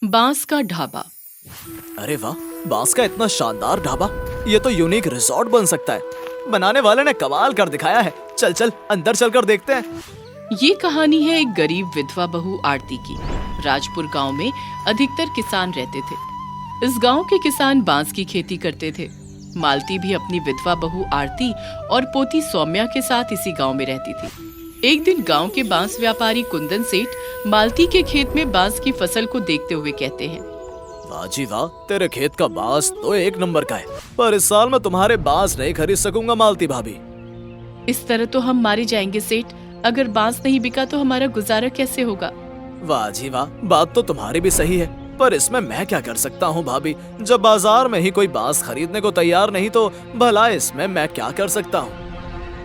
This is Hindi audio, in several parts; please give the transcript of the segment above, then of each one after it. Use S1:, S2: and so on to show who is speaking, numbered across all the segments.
S1: बांस का ढाबा।
S2: अरे वाह, बांस का इतना शानदार ढाबा, ये तो यूनिक रिजॉर्ट बन सकता है। बनाने वाले ने कमाल कर दिखाया है। चल चल अंदर चलकर देखते हैं।
S1: ये कहानी है एक गरीब विधवा बहू आरती की। राजपुर गांव में अधिकतर किसान रहते थे। इस गांव के किसान बांस की खेती करते थे। मालती भी अपनी विधवा बहू आरती और पोती सौम्या के साथ इसी गांव में रहती थी। एक दिन गांव के बांस व्यापारी कुंदन सेठ मालती के खेत में बांस की फसल को देखते हुए कहते हैं,
S2: वाह जी वाह, तेरे खेत का बांस तो एक नंबर का है, पर इस साल मैं तुम्हारे बांस नहीं खरीद सकूंगा मालती भाभी।
S1: इस तरह तो हम मारे जाएंगे सेठ। अगर बांस नहीं बिका तो हमारा गुजारा कैसे होगा?
S2: वाह जी वाह, बात तो तुम्हारी भी सही है, पर इसमें मैं क्या कर सकता हूँ भाभी। जब बाजार में ही कोई बांस खरीदने को तैयार नहीं तो भला इसमें मैं क्या कर सकता हूँ।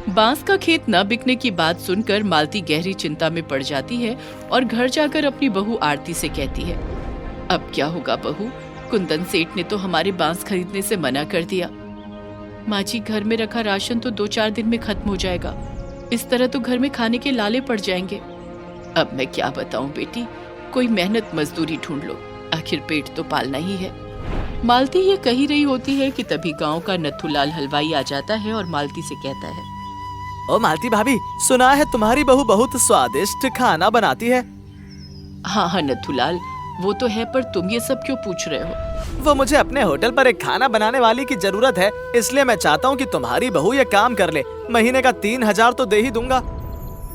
S1: बांस का खेत न बिकने की बात सुनकर मालती गहरी चिंता में पड़ जाती है और घर जाकर अपनी बहू आरती से कहती है, अब क्या होगा बहू? कुंदन सेठ ने तो हमारे बांस खरीदने से मना कर दिया। माँ जी, घर में रखा राशन तो 2-4 दिन में खत्म हो जाएगा। इस तरह तो घर में खाने के लाले पड़ जाएंगे। अब मैं क्या बताऊं बेटी, कोई मेहनत मजदूरी ढूंढ लो, आखिर पेट तो पालना ही है। मालती ये कही रही होती है कि तभी गांव का नथुलाल हलवाई आ जाता है और मालती से कहता है,
S2: ओ मालती भाभी, सुना है तुम्हारी बहू बहुत स्वादिष्ट खाना बनाती है।
S1: हाँ नथुलाल, वो तो है, पर तुम ये सब क्यों पूछ रहे हो?
S2: वो मुझे अपने होटल पर एक खाना बनाने वाली की जरूरत है, इसलिए मैं चाहता हूँ कि तुम्हारी बहू ये काम कर ले। महीने का 3,000 तो दे ही दूंगा।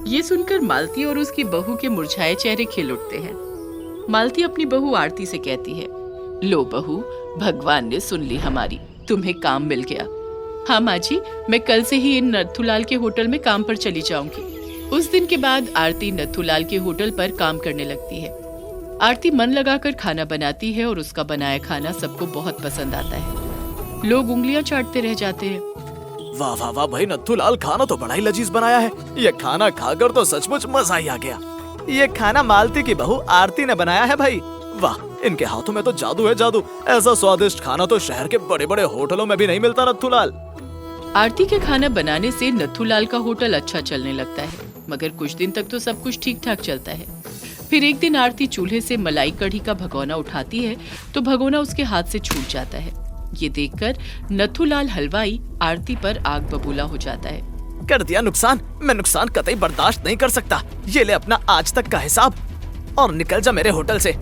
S1: ये सुनकर मालती और उसकी बहू के मुरझाए चेहरे खिल उठते हैं। मालती अपनी बहू आरती से कहती है, लो बहू, भगवान ने सुन ली हमारी, तुम्हें काम मिल गया। हाँ माँ जी, मैं कल से ही इन नथुलाल के होटल में काम पर चली जाऊंगी। उस दिन के बाद आरती नथुलाल के होटल पर काम करने लगती है। आरती मन लगाकर खाना बनाती है और उसका बनाया खाना सबको बहुत पसंद आता है। लोग उंगलियां चाटते रह जाते हैं।
S2: वाह वाह वाह भाई, नथुलाल खाना तो बड़ा ही लजीज बनाया है। ये खाना खाकर तो सचमुच मजा ही आ गया। ये खाना मालती की बहू आरती ने बनाया है भाई। वाह, इनके हाथों में तो जादू है जादू। ऐसा स्वादिष्ट खाना तो शहर के बड़े बड़े होटलों में भी नहीं मिलता नथुलाल।
S1: आरती के खाना बनाने से नथुलाल का होटल अच्छा चलने लगता है, मगर कुछ दिन तक तो सब कुछ ठीक ठाक चलता है। फिर एक दिन आरती चूल्हे से मलाई कढ़ी का भगोना उठाती है तो भगोना उसके हाथ से छूट जाता है। ये देखकर नथुलाल हलवाई आरती पर आग बबूला हो जाता है।
S2: कर दिया नुकसान, मैं नुकसान कतई बर्दाश्त नहीं कर सकता। ये ले अपना आज तक का हिसाब और निकल जा मेरे होटल से।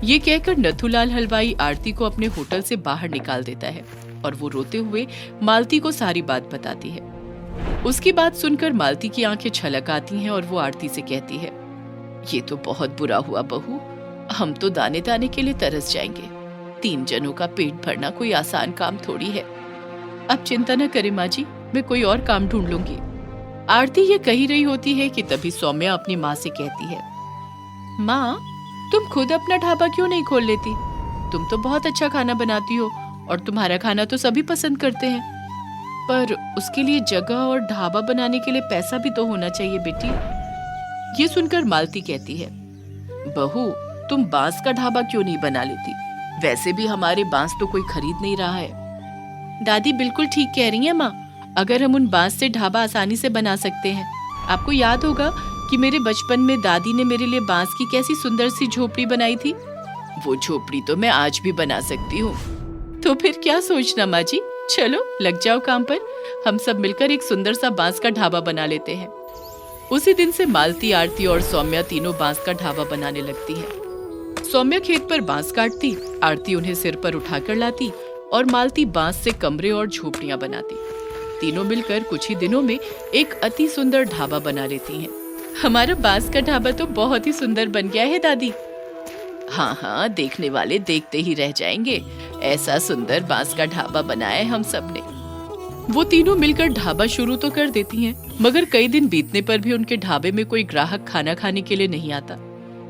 S1: ये कहकर नथुलाल हलवाई आरती को अपने होटल से बाहर निकाल देता है और वो रोते हुए मालती को सारी बात बताती है। उसकी बात सुनकर मालती की आंखें छलक आती हैं और वो आरती से कहती है, ये तो बहुत बुरा हुआ बहू, हम तो दाने दाने के लिए तरस जाएंगे। 3 जनों का पेट भरना कोई आसान काम थोड़ी है। अब चिंता न करें माँ जी, मैं कोई और काम ढूंढ लूंगी। आरती ये कही रही होती है कि तभी सौम्या अपनी माँ से कहती है, माँ, तुम खुद अपना ढाबा क्यों नहीं खोल लेती? तुम तो बहुत अच्छा खाना बनाती हो और तुम्हारा खाना तो सभी पसंद करते हैं, पर उसके लिए जगह और ढाबा बनाने के लिए पैसा भी तो होना चाहिए बेटी। ये सुनकर मालती कहती है, बहू, तुम बांस का ढाबा क्यों नहीं बना लेती? वैसे भी हमारे बांस तो कोई खरीद नहीं रहा है। दादी बिल्कुल ठीक कह रही है माँ, अगर हम उन बांस से ढाबा आसानी से बना सकते हैं। आपको याद होगा कि मेरे बचपन में दादी ने मेरे लिए बांस की कैसी सुंदर सी झोपड़ी बनाई थी। वो झोपड़ी तो मैं आज भी बना सकती हूँ। तो फिर क्या सोचना माँ जी, चलो लग जाओ काम पर। हम सब मिलकर एक सुंदर सा बांस का ढाबा बना लेते हैं। उसी दिन से मालती, आरती और सौम्या तीनों बांस का ढाबा बनाने लगती हैं। सौम्या खेत पर बांस काटती, आरती उन्हें सिर पर उठाकर लाती और मालती बांस से कमरे और झोपड़ियां बनाती। तीनों मिलकर कुछ ही दिनों में एक अति सुंदर ढाबा बना लेती हैं। हमारा बांस का ढाबा तो बहुत ही सुंदर बन गया है दादी। हाँ हाँ, देखने वाले देखते ही रह जाएंगे। ऐसा सुंदर बांस का ढाबा बनाया है हम सब ने। वो तीनों मिलकर ढाबा शुरू तो कर देती हैं, मगर कई दिन बीतने पर भी उनके ढाबे में कोई ग्राहक खाना खाने के लिए नहीं आता।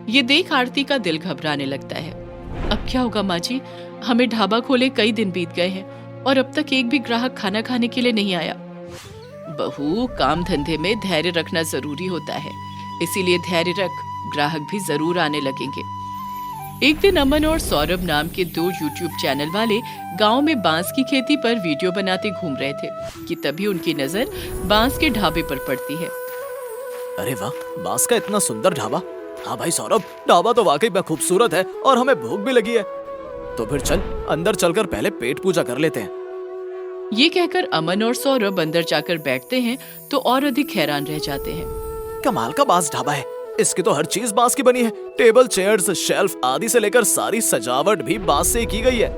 S1: ये देख आरती का दिल घबराने लगता है। अब क्या होगा माँ जी, हमें ढाबा खोले कई दिन बीत गए हैं और अब तक एक भी ग्राहक खाना खाने के लिए नहीं आया। बहू, काम धंधे में धैर्य रखना जरूरी होता है, इसीलिए धैर्य रख, ग्राहक भी जरूर आने लगेंगे। एक दिन अमन और सौरभ नाम के 2 यूट्यूब चैनल वाले गांव में बांस की खेती पर वीडियो बनाते घूम रहे थे कि तभी उनकी नजर बांस के ढाबे पर पड़ती है।
S2: अरे वाह, बांस का इतना सुंदर ढाबा, हाँ भाई सौरभ, ढाबा तो वाकई में खूबसूरत है और हमें भूख भी लगी है। तो फिर चल अंदर चलकर पहले पेट पूजा कर लेते हैं।
S1: ये कहकर अमन और सौरभ अंदर जाकर बैठते हैं तो और अधिक हैरान रह जाते हैं।
S2: कमाल का बांस ढाबा है। इसकी तो हर चीज बांस की बनी है। टेबल, चेयर्स, शेल्फ आदि से लेकर सारी सजावट भी बांस से की गई है।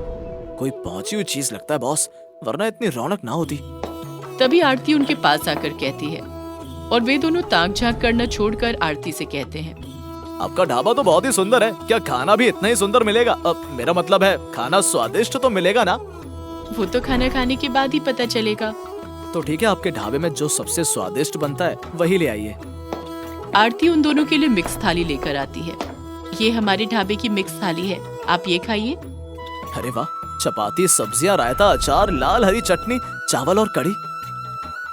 S2: कोई पहुंची हुई चीज लगता है बॉस, वरना इतनी रौनक ना होती।
S1: तभी आरती उनके पास आकर कहती है और वे दोनों ताक झांक करना छोड़कर आरती से कहते हैं,
S2: आपका ढाबा तो बहुत ही सुंदर है। क्या खाना भी इतना ही सुंदर मिलेगा? अब मेरा मतलब है खाना स्वादिष्ट तो मिलेगा ना?
S1: वो तो खाना खाने के बाद ही पता चलेगा।
S2: तो ठीक है, आपके ढाबे में जो सबसे स्वादिष्ट बनता है वही ले आइए।
S1: आरती उन दोनों के लिए मिक्स थाली लेकर आती है। ये हमारे ढाबे की मिक्स थाली है, आप ये खाइए।
S2: अरे वाह, चपाती, सब्जियां, रायता, अचार, लाल हरी चटनी, चावल और कड़ी।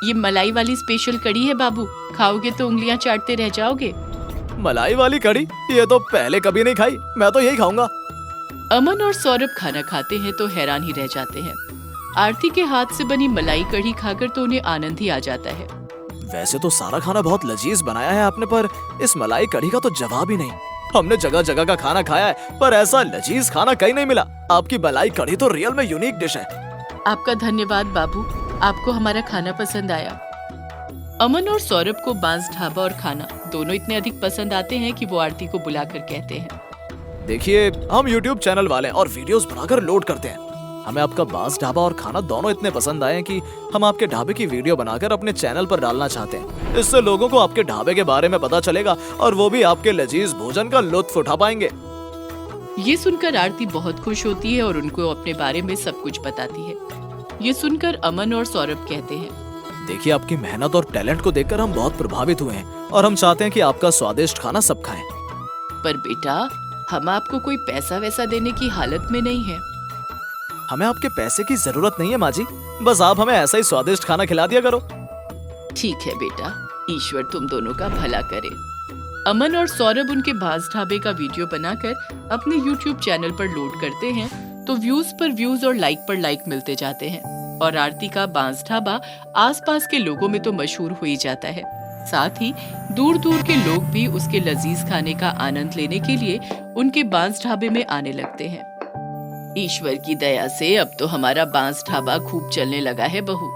S1: ये मलाई वाली स्पेशल कड़ी है बाबू, खाओगे तो उंगलियां चाटते रह जाओगे।
S2: मलाई वाली कड़ी? ये तो पहले कभी नहीं खाई, मैं तो यही खाऊंगा।
S1: अमन और सौरभ खाना खाते हैं तो हैरान ही रह जाते हैं। आरती के हाथ से बनी मलाई कढ़ी खाकर तो उन्हें आनंद ही आ जाता है।
S2: वैसे तो सारा खाना बहुत लजीज बनाया है आपने, पर इस मलाई कढ़ी का तो जवाब ही नहीं। हमने जगह जगह का खाना खाया है, पर ऐसा लजीज खाना कहीं नहीं मिला। आपकी मलाई कढ़ी तो रियल में यूनिक डिश है।
S1: आपका धन्यवाद बाबू, आपको हमारा खाना पसंद आया। अमन और सौरभ को बांस ढाबा और खाना दोनों इतने अधिक पसंद आते हैं कि वो आरती को बुलाकर कहते हैं,
S2: देखिए, हम YouTube चैनल वाले हैं और वीडियोस बनाकर लोड करते हैं। हमें आपका बांस ढाबा और खाना दोनों इतने पसंद आए हैं कि हम आपके ढाबे की वीडियो बनाकर अपने चैनल पर डालना चाहते हैं। इससे लोगों को आपके ढाबे के बारे में पता चलेगा और वो भी आपके लजीज भोजन का लुत्फ उठा पाएंगे।
S1: ये सुनकर आरती बहुत खुश होती है और उनको अपने बारे में सब कुछ बताती है। ये सुनकर अमन और सौरभ कहते हैं,
S2: देखिए, आपकी मेहनत और टैलेंट को देखकर हम बहुत प्रभावित हुए हैं और हम चाहते हैं कि आपका स्वादिष्ट खाना सब खाएं।
S1: पर बेटा, हम आपको कोई पैसा वैसा देने की हालत में नहीं है।
S2: हमें आपके पैसे की जरूरत नहीं है माँ जी, बस आप हमें ऐसा ही स्वादिष्ट खाना खिला दिया करो।
S1: ठीक है बेटा, ईश्वर तुम दोनों का भला करे। अमन और सौरभ उनके बांस ढाबे का वीडियो बनाकर अपने YouTube चैनल पर लोड करते हैं तो व्यूज पर व्यूज और लाइक पर लाइक मिलते जाते हैं और आरती का बांस ढाबा आसपास के लोगों में तो मशहूर हो ही जाता है। साथ ही दूर दूर के लोग भी उसके लजीज खाने का आनंद लेने के लिए उनके बांस ढाबे में आने लगते हैं। ईश्वर की दया से अब तो हमारा बांस ढाबा खूब चलने लगा है बहू।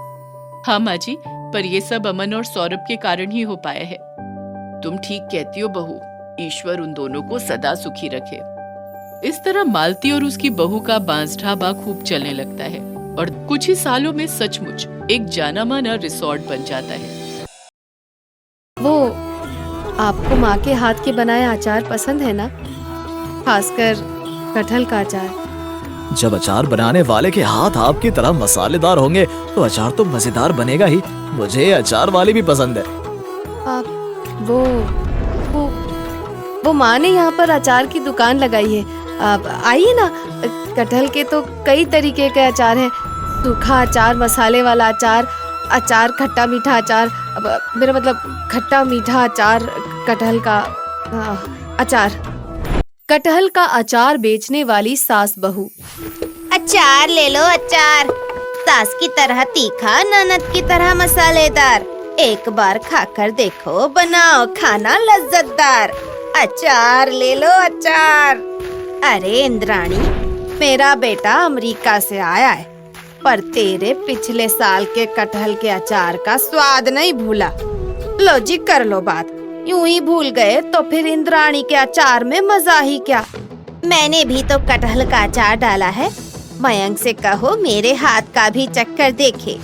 S1: हाँ माँ जी, पर ये सब अमन और सौरभ के कारण ही हो पाया है। तुम ठीक कहती हो बहू, ईश्वर उन दोनों को सदा सुखी रखे। इस तरह मालती और उसकी बहू का बांस ढाबा खूब चलने लगता है और कुछ ही सालों में सचमुच एक जाना माना रिसोर्ट बन जाता है।
S3: वो आपको माँ के हाथ के बनाए अचार पसंद है ना? खासकर कटहल का अचार।
S2: जब अचार बनाने वाले के हाथ आपकी तरह मसालेदार होंगे तो अचार तो मजेदार बनेगा ही। मुझे अचार वाली भी पसंद है।
S3: आप वो माँ ने यहाँ पर अचार की दुकान लगाई है। आप आइए ना। कटहल के तो कई तरीके के अचार हैं। सूखा अचार, मसाले वाला अचार, अचार खट्टा मीठा अचार, मेरा मतलब खट्टा मीठा अचार, कटहल का अचार। कटहल का अचार बेचने वाली सास बहू।
S4: अचार ले लो अचार, सास की तरह तीखा, ननद की तरह मसालेदार। एक बार खाकर देखो, बनाओ खाना लज्जतदार। अचार ले लो अचार। अरे इंद्राणी, मेरा बेटा अमेरिका से आया है, पर तेरे पिछले साल के कटहल के अचार का स्वाद नहीं भूला। लो जी, कर लो बात। यूं ही भूल गए तो फिर इंद्राणी के अचार में मजा ही क्या। मैंने भी तो कटहल का अचार डाला है। मयंक से कहो मेरे हाथ का भी चक्कर देखे।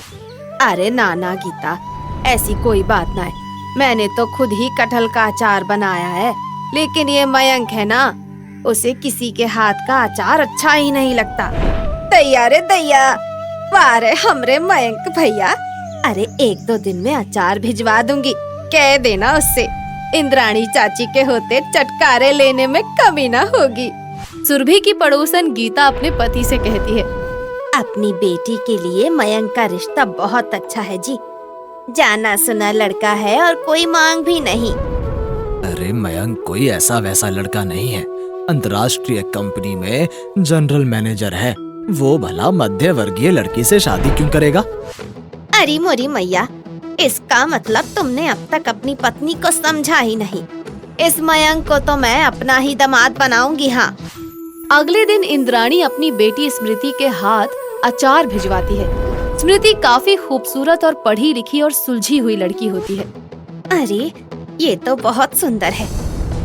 S4: अरे नाना गीता, ऐसी कोई बात ना है। मैंने तो खुद ही कटहल का अचार बनाया है, लेकिन ये मयंक है ना, उसे किसी के हाथ का अचार अच्छा ही नहीं लगता। दैया रे दैया, वाह रे हमरे मयंक भैया। अरे 1-2 दिन में अचार भिजवा दूंगी, कह देना उससे। इंद्राणी चाची के होते चटकारे लेने में कमी ना होगी।
S3: सुरभि की पड़ोसन गीता अपने पति से कहती है,
S4: अपनी बेटी के लिए मयंक का रिश्ता बहुत अच्छा है जी। जाना सुना लड़का है और कोई मांग भी नहीं।
S2: अरे मयंक कोई ऐसा वैसा लड़का नहीं है। अंतर्राष्ट्रीय कंपनी में जनरल मैनेजर है। वो भला मध्य वर्गीय लड़की से शादी क्यों करेगा?
S4: अरे मोरी मैया, इसका मतलब तुमने अब तक अपनी पत्नी को समझा ही नहीं। इस मयंक को तो मैं अपना ही दामाद बनाऊंगी। हाँ,
S3: अगले दिन इंद्राणी अपनी बेटी स्मृति के हाथ अचार भिजवाती है। स्मृति काफी खूबसूरत और पढ़ी लिखी और सुलझी हुई लड़की होती है।
S4: अरे ये तो बहुत सुंदर है,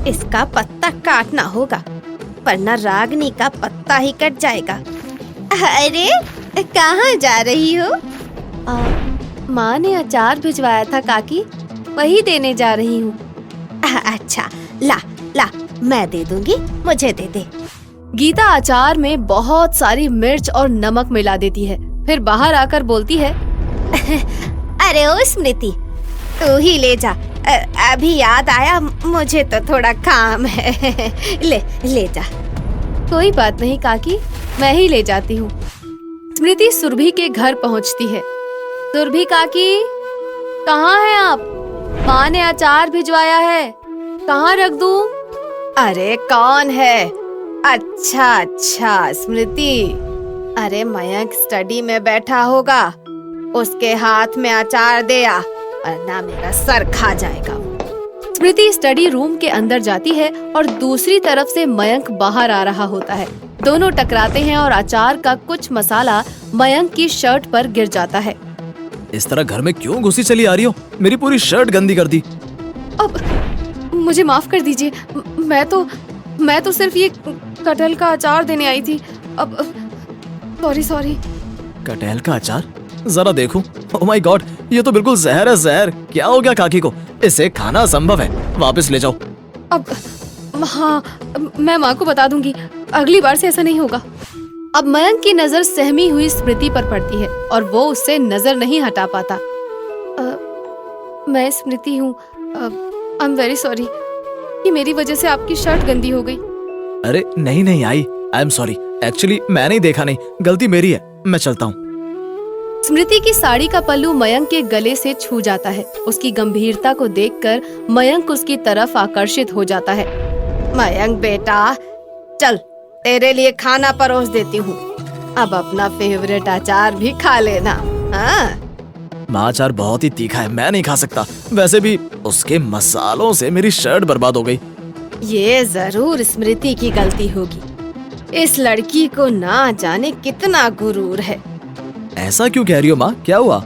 S4: इसका पत्ता काटना होगा वरना रागनी का पत्ता ही कट जाएगा। अरे कहाँ जा रही हो?
S3: माँ ने अचार भिजवाया था काकी, वही देने जा रही हूँ।
S4: अच्छा, ला ला, मैं दे दूंगी, मुझे दे दे।
S3: गीता अचार में बहुत सारी मिर्च और नमक मिला देती है, फिर बाहर आकर बोलती है,
S4: अरे ओ स्मृति, तू ही ले जा। अभी याद आया, मुझे तो थोड़ा काम है। ले जा।
S3: कोई बात नहीं काकी, मैं ही ले जाती हूँ। स्मृति सुरभि के घर पहुँचती है। सुरभि काकी, कहाँ हैं आप? माँ ने अचार भिजवाया है, कहाँ रख दूँ?
S4: अरे कौन है? अच्छा स्मृति, अरे मयंक स्टडी में बैठा होगा, उसके हाथ में अचार दे आ, वरना मेरा सर खा जाएगा।
S3: स्मृति स्टडी रूम के अंदर जाती है और दूसरी तरफ से मयंक बाहर आ रहा होता है। दोनों टकराते हैं और अचार का कुछ मसाला मयंक की शर्ट पर गिर जाता है।
S2: इस तरह घर में क्यों घुसी चली आ रही हो? मेरी पूरी शर्ट गंदी कर दी।
S3: अब मुझे माफ कर दीजिए, मैं तो सिर्फ ये कटहल का अचार देने आई थी। अब सॉरी।
S2: कटहल का अचार? जरा देखूं। ओह माय गॉड, ये तो बिल्कुल जहर है, जहर। क्या हो गया काकी को? इसे खाना असंभव है, वापस ले जाओ।
S3: अब हाँ, मैं माँ को बता दूंगी, अगली बार से ऐसा नहीं होगा। अब मयंक की नजर सहमी हुई स्मृति पर पड़ती है और वो उससे नजर नहीं हटा पाता। मैं स्मृति हूँ, आई एम वेरी सॉरी कि मेरी वजह से आपकी शर्ट गंदी हो गई।
S2: अरे नहीं आई एम सॉरी, एक्चुअली मैंने देखा नहीं, गलती मेरी है, मैं चलता हूँ।
S3: स्मृति की साड़ी का पल्लू मयंक के गले से छू जाता है। उसकी गंभीरता को देखकर मयंक उसकी तरफ आकर्षित हो जाता है।
S4: मयंक बेटा, चल तेरे लिए खाना परोस देती हूँ, अब अपना फेवरेट अचार भी खा लेना। हाँ,
S2: माँ अचार बहुत ही तीखा है, मैं नहीं खा सकता। वैसे भी उसके मसालों से मेरी शर्ट बर्बाद हो गई।
S4: ये जरूर स्मृति की गलती होगी। इस लड़की को ना जाने कितना गुरूर है।
S2: ऐसा क्यों कह रही हो माँ, क्या हुआ?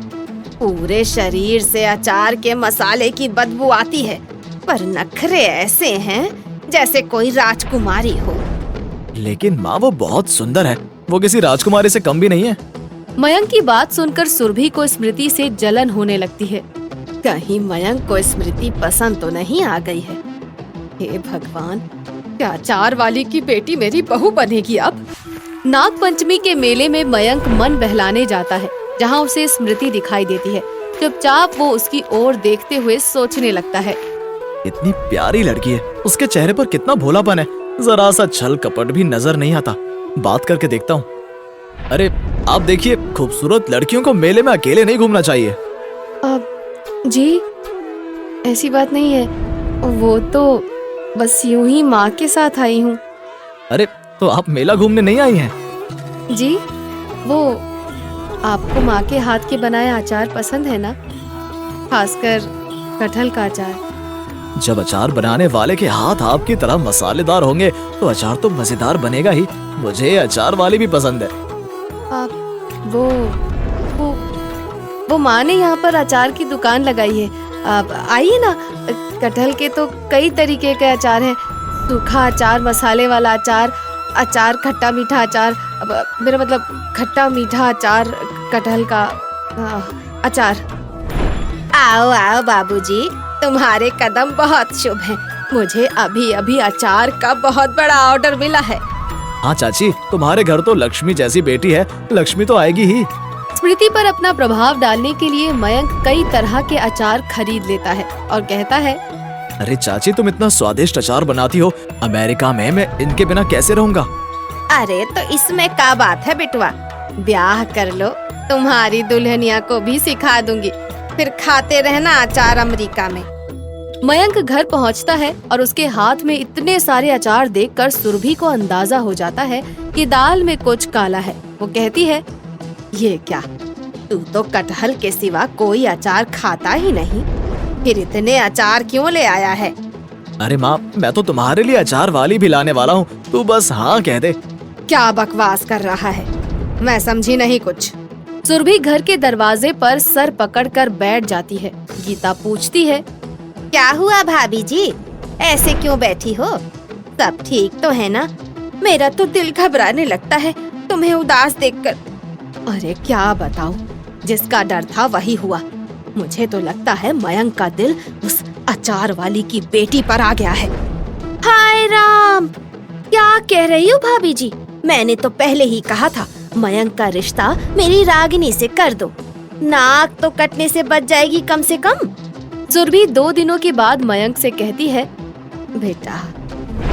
S4: पूरे शरीर से अचार के मसाले की बदबू आती है, पर नखरे ऐसे हैं जैसे कोई राजकुमारी हो।
S2: लेकिन माँ वो बहुत सुंदर है, वो किसी राजकुमारी से कम भी नहीं है।
S3: मयंक की बात सुनकर सुरभि को स्मृति से जलन होने लगती है।
S4: कहीं मयंक को स्मृति पसंद तो नहीं आ गई है। हे भगवान, क्या अचार वाली की बेटी मेरी बहू बनेगी अब?
S3: नाग पंचमी के मेले में मयंक मन बहलाने जाता है, जहाँ उसे स्मृति दिखाई देती है। चुपचाप वो उसकी ओर देखते हुए सोचने लगता है,
S2: इतनी प्यारी लड़की है, उसके चेहरे पर कितना भोलापन है, जरा सा छल कपट भी नजर नहीं आता। बात करके देखता हूँ। अरे आप देखिए, खूबसूरत लड़कियों को मेले में अकेले नहीं घूमना चाहिए।
S3: जी ऐसी बात नहीं है, वो तो बस यूं ही माँ के साथ आई हूँ।
S2: अरे तो आप मेला घूमने नहीं आई हैं?
S3: जी, वो आपको माँ के हाथ के बनाए अचार पसंद है ना, खासकर कटहल का अचार।
S2: जब अचार बनाने वाले के हाथ आपकी तरह मसालेदार होंगे तो अचार तो मजेदार बनेगा ही। मुझे अचार वाली भी पसंद है।
S3: वो माँ ने यहाँ पर अचार की दुकान लगाई है, आप आइए ना। कटहल के तो कई तरीके के अचार हैं, सूखा अचार, मसाले वाला अचार, खट्टा मीठा अचार, मेरा मतलब खट्टा मीठा अचार, कटहल का अचार।
S4: आओ बाबूजी, तुम्हारे कदम बहुत शुभ हैं। मुझे अभी अचार का बहुत बड़ा ऑर्डर मिला है।
S2: हाँ चाची, तुम्हारे घर तो लक्ष्मी जैसी बेटी है, लक्ष्मी तो आएगी ही।
S3: स्मृति पर अपना प्रभाव डालने के लिए मयंक कई तरह के अचार खरीद लेता है और कहता है,
S2: अरे चाची, तुम इतना स्वादिष्ट अचार बनाती हो, अमेरिका में मैं इनके बिना कैसे रहूँगा?
S4: अरे तो इसमें क्या बात है बिटवा, ब्याह कर लो, तुम्हारी दुल्हनिया को भी सिखा दूंगी, फिर खाते रहना अचार अमेरिका में।
S3: मयंक घर पहुंचता है और उसके हाथ में इतने सारे अचार देखकर सुरभि को अंदाजा हो जाता है कि दाल में कुछ काला है। वो कहती है,
S4: ये क्या, तू तो कटहल के सिवा कोई अचार खाता ही नहीं, फिर इतने अचार क्यों ले आया है?
S2: अरे माँ, मैं तो तुम्हारे लिए अचार वाली भी लाने वाला हूँ, तू बस हाँ कह दे।
S3: क्या बकवास कर रहा है, मैं समझी नहीं कुछ। सुरभि घर के दरवाजे पर सर पकड़कर बैठ जाती है। गीता पूछती है,
S4: क्या हुआ भाभी जी, ऐसे क्यों बैठी हो? सब ठीक तो है ना? मेरा तो दिल घबराने लगता है तुम्हें उदास देखकर।
S3: अरे क्या बताऊं, जिसका डर था वही हुआ। मुझे तो लगता है मयंक का दिल उस अचार वाली की बेटी पर आ गया है।
S4: हाय राम, क्या कह रही हो भाभी जी? मैंने तो पहले ही कहा था मयंक का रिश्ता मेरी रागिनी से कर दो, नाक तो कटने से बच जाएगी कम से कम।
S3: सुरभि 2 दिनों के बाद मयंक से कहती है,
S4: बेटा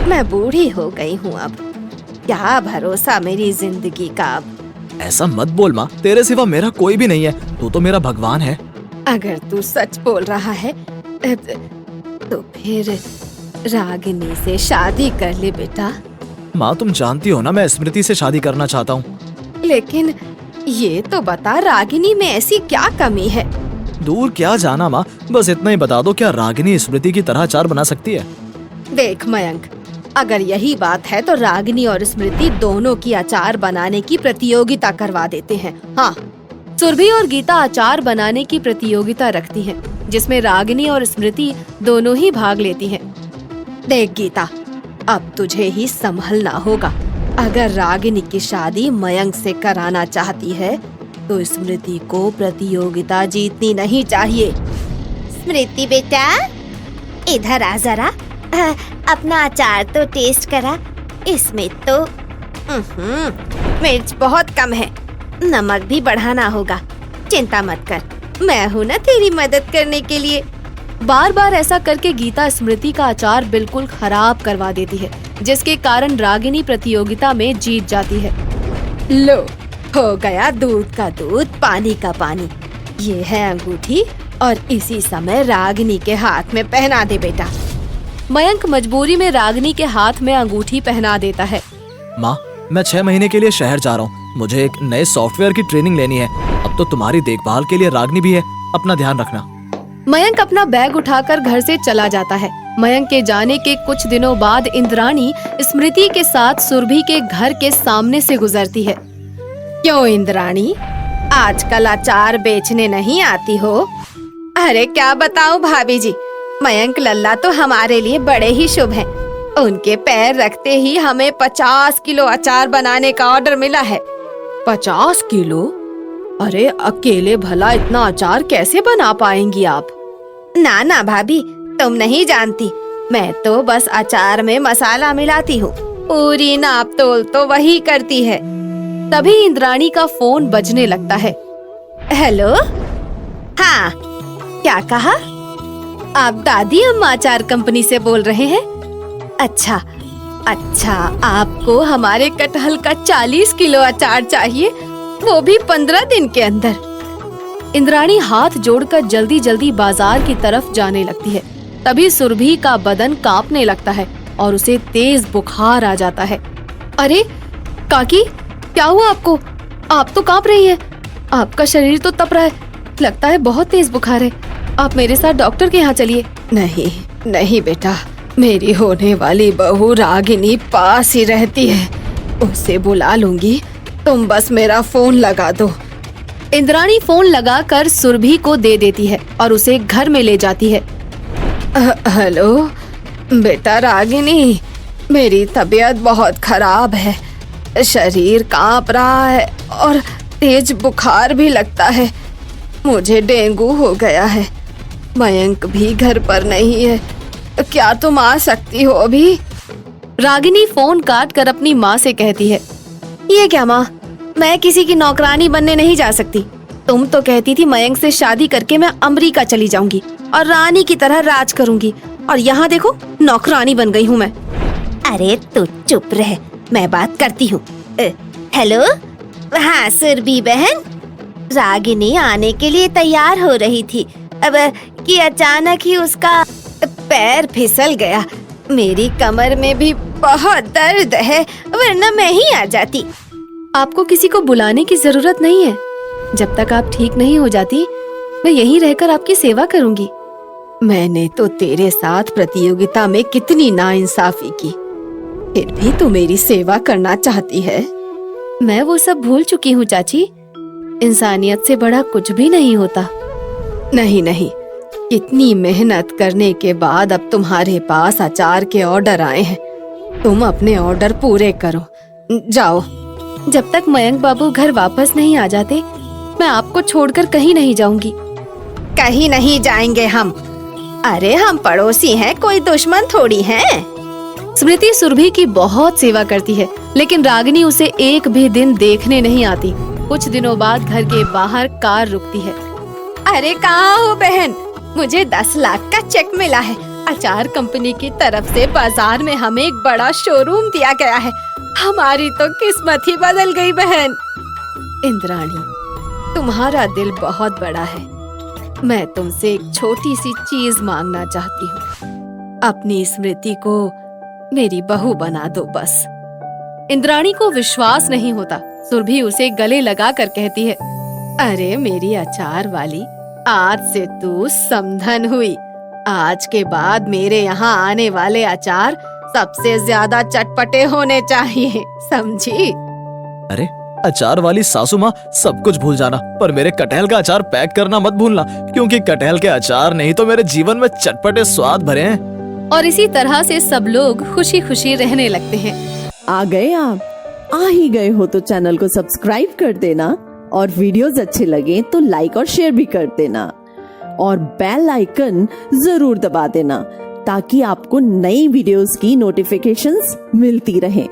S4: मैं बूढ़ी हो गई हूँ अब, क्या भरोसा मेरी जिंदगी का अब।
S2: ऐसा मत बोल माँ, तेरे सिवा मेरा कोई भी नहीं है, तू तो मेरा भगवान है।
S3: अगर तू सच बोल रहा है तो फिर रागिनी से शादी कर ले बेटा।
S2: माँ तुम जानती हो ना मैं स्मृति से शादी करना चाहता हूँ।
S3: लेकिन ये तो बता, रागिनी में ऐसी क्या कमी है?
S2: दूर क्या जाना माँ, बस इतना ही बता दो, क्या रागिनी स्मृति की तरह अचार बना सकती है?
S3: देख मयंक, अगर यही बात है तो रागिनी और स्मृति दोनों की अचार बनाने की प्रतियोगिता करवा देते हैं। हाँ, सुरभि और गीता अचार बनाने की प्रतियोगिता रखती हैं, जिसमें रागिनी और स्मृति दोनों ही भाग लेती हैं। देख गीता, अब तुझे ही संभलना होगा। अगर रागिनी की शादी मयंक से कराना चाहती है तो स्मृति को प्रतियोगिता जीतनी नहीं चाहिए।
S4: स्मृति बेटा, इधर आ जरा, अपना अचार तो टेस्ट करा। इसमें तो मिर्च बहुत कम है, नमक भी बढ़ाना होगा। चिंता मत कर, मैं हूँ ना तेरी मदद करने के लिए।
S3: बार बार ऐसा करके गीता स्मृति का अचार बिल्कुल खराब करवा देती है, जिसके कारण रागिनी प्रतियोगिता में जीत जाती है।
S4: लो, हो गया दूध का दूध, पानी का पानी। ये है अंगूठी और इसी समय रागिनी के हाथ में पहना दे बेटा।
S3: मयंक मजबूरी में रागिनी के हाथ में अंगूठी पहना देता है।
S2: माँ मैं 6 महीने के लिए शहर जा रहा हूँ, मुझे एक नए सॉफ्टवेयर की ट्रेनिंग लेनी है। अब तो तुम्हारी देखभाल के लिए रागिनी भी है, अपना ध्यान रखना।
S3: मयंक अपना बैग उठाकर घर से चला जाता है। मयंक के जाने के कुछ दिनों बाद इंद्राणी स्मृति के साथ सुरभि के घर के सामने से गुजरती है।
S4: क्यों इंद्राणी, आजकल अचार बेचने नहीं आती हो? अरे क्या बताऊं भाभी जी, मयंक लल्ला तो हमारे लिए बड़े ही शुभ हैं। उनके पैर रखते ही हमें 50 किलो अचार बनाने का ऑर्डर मिला है।
S3: 50 किलो? अरे अकेले भला इतना अचार कैसे बना पाएंगी आप?
S4: ना ना भाभी, तुम नहीं जानती, मैं तो बस अचार में मसाला मिलाती हूँ, पूरी नाप तोल तो वही करती है।
S3: तभी इंद्राणी का फोन बजने लगता है।
S4: हेलो, हाँ क्या कहा? आप दादी अम्मा अचार कंपनी से बोल रहे हैं? अच्छा, आपको हमारे कटहल का 40 किलो अचार चाहिए, वो भी 15 दिन के अंदर।
S3: इंद्राणी हाथ जोड़कर जल्दी जल्दी बाजार की तरफ जाने लगती है। तभी सुरभि का बदन कांपने लगता है और उसे तेज बुखार आ जाता है। अरे काकी, क्या हुआ आपको? आप तो कांप रही हैं। आपका शरीर तो तप रहा है, लगता है बहुत तेज बुखार है। आप मेरे साथ डॉक्टर के यहाँ चलिए।
S4: नहीं बेटा, मेरी होने वाली बहू रागिनी पास ही रहती है, उसे बुला लूंगी, तुम बस मेरा फोन लगा दो।
S3: इंद्राणी फोन लगाकर सुरभि को दे देती है और उसे घर में ले जाती है।
S4: हेलो बेटा रागिनी, मेरी तबीयत बहुत खराब है, शरीर कांप रहा है और तेज बुखार भी लगता है। मुझे डेंगू हो गया है, मयंक भी घर पर नहीं है, क्या तुम आ सकती हो अभी?
S3: रागिनी फोन काट कर अपनी माँ से कहती है,
S4: ये क्या माँ, मैं किसी की नौकरानी बनने नहीं जा सकती। तुम तो कहती थी मयंक से शादी करके मैं अमेरिका चली जाऊंगी और रानी की तरह राज करूंगी, और यहाँ देखो नौकरानी बन गई हूँ मैं। अरे तू चुप रह, मैं बात करती हूँ। हेलो, हाँ सुरभि बहन, रागिनी आने के लिए तैयार हो रही थी, अब कि अचानक ही उसका पैर फिसल गया। मेरी कमर में भी बहुत दर्द है, वरना मैं ही आ जाती।
S3: आपको किसी को बुलाने की जरूरत नहीं है, जब तक आप ठीक नहीं हो जाती मैं यहीं रहकर आपकी सेवा करूंगी। मैंने तो तेरे साथ प्रतियोगिता में कितनी नाइंसाफी की, फिर भी तू मेरी सेवा करना चाहती है। मैं वो सब भूल चुकी हूँ चाची। इंसानियत से बड़ा कुछ भी नहीं होता। नहीं नहीं, इतनी मेहनत करने के बाद अब तुम्हारे पास अचार के ऑर्डर आए हैं, तुम अपने ऑर्डर पूरे करो। जाओ। जब तक मयंक बाबू घर वापस नहीं आ जाते, मैं आपको छोड़कर कहीं नहीं जाऊंगी।
S4: कहीं नहीं जाएंगे हम। अरे हम पड़ोसी हैं, कोई दुश्मन थोड़ी हैं।
S3: स्मृति सुरभि की बहुत सेवा करती है, लेकिन रागिनी उसे एक भी दिन देखने नहीं आती। कुछ दिनों बाद घर के बाहर कार रुकती है।
S4: अरे कहाँ हो बहन? मुझे 10 लाख का चेक मिला है।
S3: अचार कंपनी की तरफ से बाजार में हमें एक बड़ा शोरूम दिया गया है। हमारी तो किस्मत ही बदल गई बहन। इंद्राणी, तुम्हारा दिल बहुत बड़ा है। मैं तुमसे एक छोटी सी चीज मांगना चाहती हूँ। अपनी स्मृति को मेरी बहू बना दो बस। इंद्राणी को विश्वास नहीं होता। सुरभि उसे गले लगा कर कहती है, अरे मेरी अचार वाली, आज से तू समधन हुई। आज के बाद मेरे यहाँ आने वाले अचार सबसे ज्यादा चटपटे होने चाहिए, समझी?
S2: अरे अचार वाली सासू माँ, सब कुछ भूल जाना, पर मेरे कटहल का अचार पैक करना मत भूलना, क्योंकि कटहल के अचार नहीं तो मेरे जीवन में चटपटे स्वाद भरे हैं।
S3: और इसी तरह से सब लोग खुशी खुशी रहने लगते हैं।
S5: आ गए आप? आ ही गए हो तो चैनल को सब्सक्राइब कर देना, और वीडियोस अच्छे लगे तो लाइक और शेयर भी कर देना, और बेल आइकन जरूर दबा देना ताकि आपको नई वीडियोस की नोटिफिकेशंस मिलती रहें।